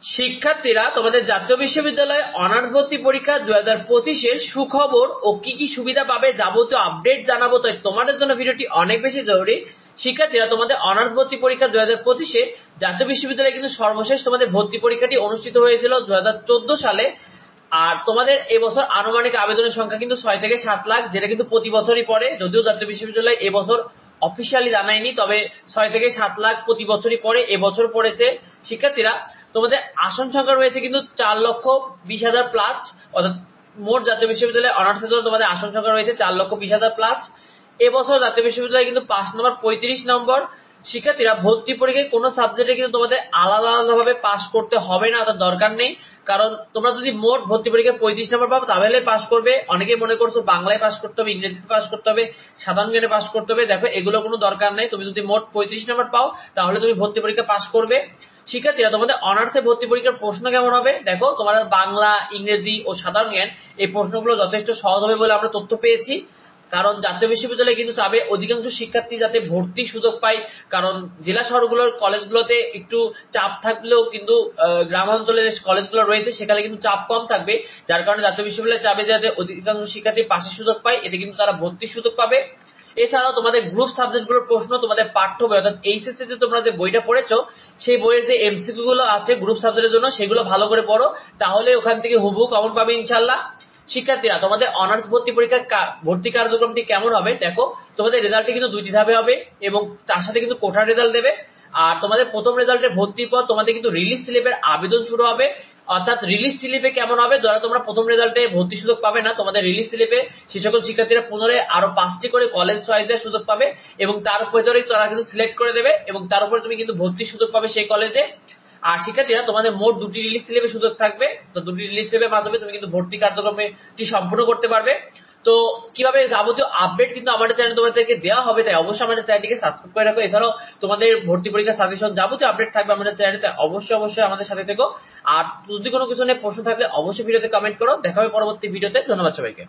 শিক্ষার্থীরা, তোমাদের জাতীয় বিশ্ববিদ্যালয়ে অনার্স ভর্তি পরীক্ষা 2025-এর সুখবর ও কি কি সুবিধা পাবে যাবতীয় আপডেট জানাবো। তাই তোমাদের জন্য ভিডিওটি অনেক বেশি জরুরি। শিক্ষার্থীরা, তোমাদের অনার্স ভর্তি পরীক্ষা 2025-এ জাতীয় বিশ্ববিদ্যালয়ে কিন্তু সর্বশেষ তোমাদের ভর্তি পরীক্ষাটি অনুষ্ঠিত হয়েছিল 2014 সালে। আর তোমাদের এবছর আনুমানিক আবেদনের সংখ্যা কিন্তু 6 থেকে 7 লাখ, যেটা কিন্তু প্রতি বছরই পড়ে। যদিও জাতীয় বিশ্ববিদ্যালয় এবছর অফিসিয়ালি জানায়নি, তবে 6 থেকে 7 লাখ প্রতি বছরই পড়ে, এবছর পড়েছে। শিক্ষার্থীরা, তোমাদের আসন সংখ্যা রয়েছে কিন্তু 4,20,000 প্লাস, অর্থাৎ মোট জাতীয় বিশ্ববিদ্যালয়ে অনার্সের জন্য তোমাদের আসন সংখ্যা রয়েছে 4,20,000 প্লাস। এবছর জাতীয় বিশ্ববিদ্যালয়ে কিন্তু 5 নম্বর 35 নম্বর। শিক্ষার্থীরা, ভর্তি পরীক্ষায় কোনো সাবজেক্টে কিন্তু তোমাদের আলাদা আলাদাভাবে পাস করতে হবে না, অর্থাৎ দরকার নেই। কারণ তোমরা যদি মোট ভর্তি পরীক্ষায় 35 নম্বর পাও তাহলে পাস করবে। অনেকে মনে করছো বাংলায় পাস করতে হবে, ইংরেজিতে পাস করতে হবে, সাধারণ জ্ঞানে পাস করতে হবে। দেখো, এগুলো কোনো দরকার নেই। তুমি যদি মোট 35 নম্বর পাও তাহলে তুমি ভর্তি পরীক্ষা পাস করবে। শিক্ষার্থীরা, তোমাদের অনার্সে ভর্তি পরীক্ষার প্রশ্ন কেমন হবে দেখো। তোমাদের বাংলা, ইংরেজি ও সাধারণ জ্ঞান এই প্রশ্নগুলো যথেষ্ট সহজ হবে বলে আমরা তথ্য পেয়েছি। কারণ জাতীয় বিশ্ববিদ্যালয়ে কিন্তু চাবে অধিকাংশ শিক্ষার্থী যাতে ভর্তি সুযোগ পায়। কারণ জেলা শহরগুলোর কলেজগুলোতে একটু চাপ থাকলেও কিন্তু গ্রাম অঞ্চলে যে কলেজগুলো রয়েছে সেখানে কিন্তু চাপ কম থাকবে। যার কারণে জাতীয় বিশ্ববিদ্যালয় চাবে যাতে অধিকাংশ শিক্ষার্থী পাশের সুযোগ পায়, এতে কিন্তু তারা ভর্তির সুযোগ পাবে। এছাড়াও তোমাদের গ্রুপ সাবজেক্টগুলোর প্রশ্ন তোমাদের পাঠ্য বই, অর্থাৎ এইচএসসি তে তোমরা যে বইটা পড়েছো সেই বইয়ের যে এমসিকিউ গুলো আছে গ্রুপ সাবজেক্টের জন্য সেগুলো ভালো করে পড়ো, তাহলে ওখান থেকে হুবহু কমন পাবে ইনশাল্লাহ। শিক্ষার্থীরা, তোমাদের অনার্স ভর্তি পরীক্ষার ভর্তি কার্যক্রমটি কেমন হবে দেখো। তোমাদের রেজাল্টটি কিন্তু 2টি ধাপে হবে এবং তার সাথে কিন্তু কোটার রেজাল্ট দেবে। আর তোমাদের প্রথম রেজাল্টের ভর্তির পর তোমাদের কিন্তু রিলিজ স্লিপের আবেদন শুরু হবে। অর্থাৎ রিলিজ স্লিপে কেমন হবে, যারা তোমরা প্রথম রেজাল্টে ভর্তি সুযোগ পাবে না, তোমাদের রিলিজ স্লিপে সে সকল শিক্ষার্থীরা পুনরায় আরো 5টি করে কলেজ চয়েসের সুযোগ পাবে এবং তার উপরে তারা কিন্তু সিলেক্ট করে দেবে এবং তার উপরে তুমি কিন্তু ভর্তির সুযোগ পাবে সেই কলেজে। আর শিক্ষার্থীরা, তোমাদের মোট 2টি রিলিজ স্লিপে সুযোগ থাকবে। তো 2টি রিলিজ স্লিপের মাধ্যমে তুমি কিন্তু ভর্তি কার্যক্রমটি সম্পূর্ণ করতে পারবে। তো কিভাবে যাবতীয় আপডেট কিন্তু আমাদের চ্যানেলে তোমাদেরকে দেওয়া হবে, তাই অবশ্যই আমাদের চ্যানেলটিকে সাবস্ক্রাইব করে রাখো। এছাড়াও তোমাদের ভর্তি পরীক্ষা সাজেশন যাবতীয় আপডেট থাকবে আমাদের চ্যানেলে, তাই অবশ্যই আমাদের সাথে থেকো। আর যদি কোনো কিছু নিয়ে প্রশ্ন থাকলে অবশ্যই ভিডিওতে কমেন্ট করো। দেখা হবে পরবর্তী ভিডিওতে। ধন্যবাদ সবাইকে।